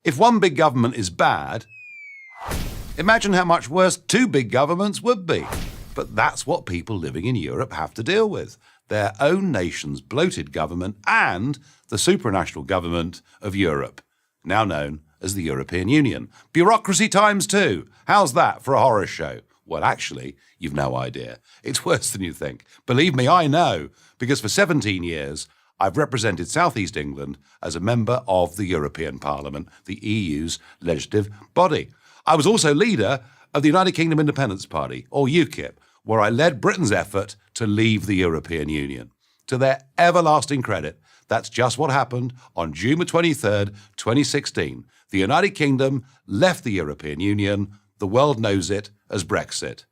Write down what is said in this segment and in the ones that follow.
If one big government is bad, imagine how much worse two big governments would be. But that's what people living in Europe have to deal with. Their own nation's bloated government and the supranational government of Europe, now known as the European Union. Bureaucracy times two. How's that for a horror show? Well, actually, you've no idea. It's worse than you think. Believe me, I know, because for 17 years, I've represented South East England as a member of the European Parliament, the EU's legislative body. I was also leader of the United Kingdom Independence Party, or UKIP, where I led Britain's effort to leave the European Union. To their everlasting credit, that's just what happened on June 23rd, 2016. The United Kingdom left the European Union. The world knows it as Brexit.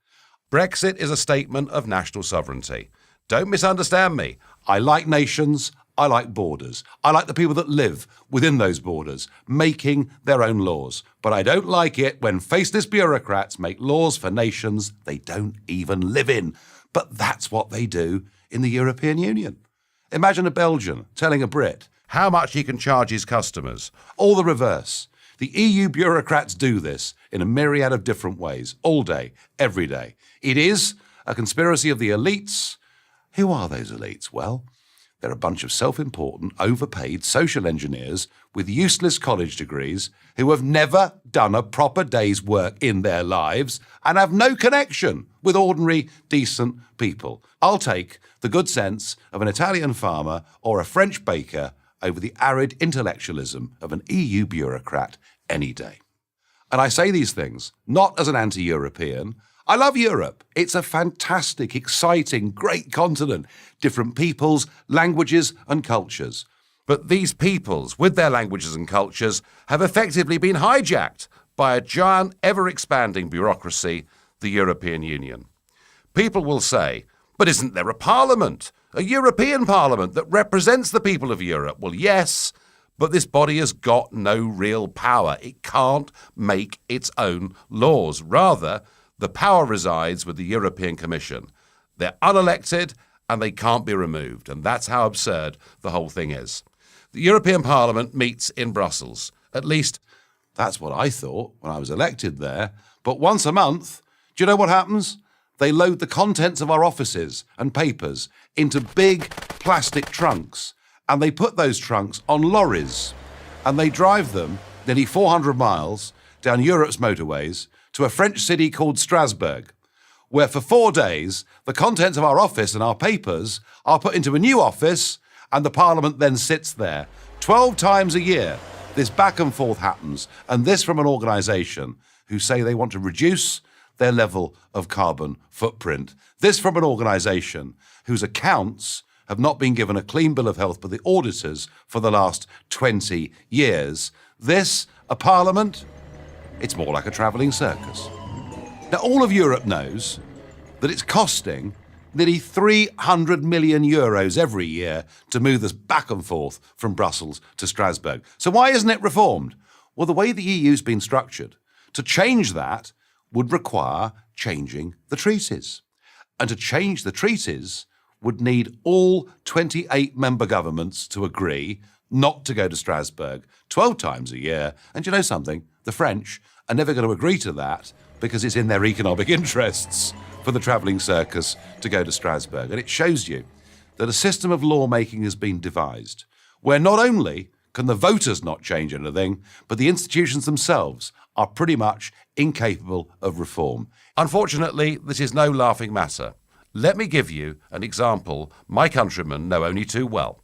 Brexit is a statement of national sovereignty. Don't misunderstand me. I like nations. I like borders. I like the people that live within those borders, making their own laws. But I don't like it when faceless bureaucrats make laws for nations they don't even live in. But that's what they do in the European Union. Imagine a Belgian telling a Brit how much he can charge his customers, or the reverse. The EU bureaucrats do this in a myriad of different ways, all day, every day. It is a conspiracy of the elites. Who are those elites? Well, they're a bunch of self-important, overpaid social engineers with useless college degrees who have never done a proper day's work in their lives and have no connection with ordinary, decent people. I'll take the good sense of an Italian farmer or a French baker over the arid intellectualism of an EU bureaucrat any day. And I say these things not as an anti-European. I love Europe. It's a fantastic, exciting, great continent. Different peoples, languages and cultures. But these peoples, with their languages and cultures, have effectively been hijacked by a giant, ever-expanding bureaucracy, the European Union. People will say, but isn't there a parliament? A European Parliament that represents the people of Europe? Well, yes, but this body has got no real power. It can't make its own laws. Rather, the power resides with the European Commission. They're unelected and they can't be removed. And that's how absurd the whole thing is. The European Parliament meets in Brussels. At least, that's what I thought when I was elected there. But once a month, do you know what happens? They load the contents of our offices and papers into big plastic trunks, and they put those trunks on lorries, and they drive them nearly 400 miles down Europe's motorways to a French city called Strasbourg, where for 4 days the contents of our office and our papers are put into a new office, and the Parliament then sits there. 12 times a year, this back and forth happens, and this from an organisation who say they want to reduce their level of carbon footprint. This from an organisation whose accounts have not been given a clean bill of health by the auditors for the last 20 years. This, a parliament, it's more like a travelling circus. Now, all of Europe knows that it's costing nearly 300 million euros every year to move this back and forth from Brussels to Strasbourg. So why isn't it reformed? Well, the way the EU's been structured, to change that would require changing the treaties. And to change the treaties would need all 28 member governments to agree not to go to Strasbourg 12 times a year. And you know something? The French are never going to agree to that because it's in their economic interests for the travelling circus to go to Strasbourg. And it shows you that a system of lawmaking has been devised where not only can the voters not change anything, but the institutions themselves are pretty much incapable of reform. Unfortunately, this is no laughing matter. Let me give you an example my countrymen know only too well.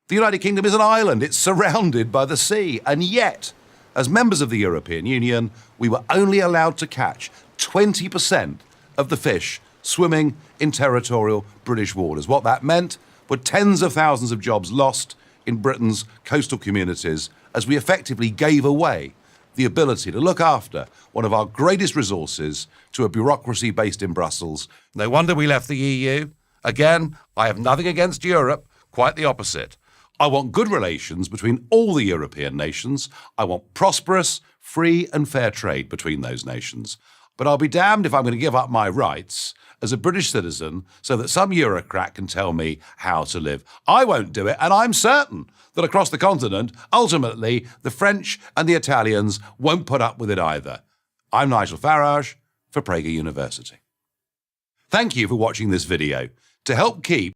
The United Kingdom is an island. It's surrounded by the sea. And yet, as members of the European Union, we were only allowed to catch 20% of the fish swimming in territorial British waters. What that meant were tens of thousands of jobs lost in Britain's coastal communities as we effectively gave away the ability to look after one of our greatest resources to a bureaucracy based in Brussels. No wonder we left the EU. Again, I have nothing against Europe, quite the opposite. I want good relations between all the European nations. I want prosperous, free and fair trade between those nations. But I'll be damned if I'm going to give up my rights as a British citizen so that some Eurocrat can tell me how to live. I won't do it, and I'm certain that across the continent, ultimately, the French and the Italians won't put up with it either. I'm Nigel Farage for Prager University. Thank you for watching this video. To help keep